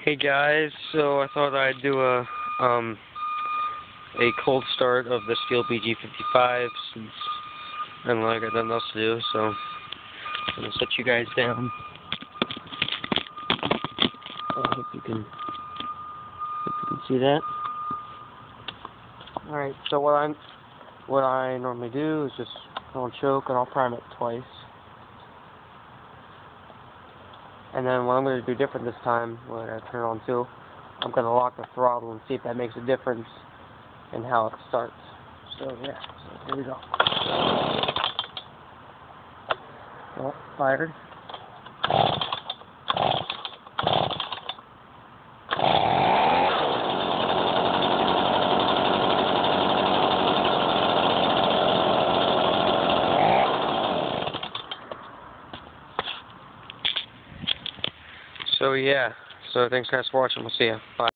Hey guys, so I thought I'd do a cold start of the Stihl BG55 since I don't know, I got nothing else to do, so I'm gonna set you guys down. I hope you can see that. Alright, so what I normally do is just go and choke, and I'll prime it twice. And then what I'm going to do different this time, when I turn it on too, I'm going to lock the throttle and see if that makes a difference in how it starts. So yeah, so here we go. Well, fired. So yeah, so thanks guys for watching, we'll see ya. Bye.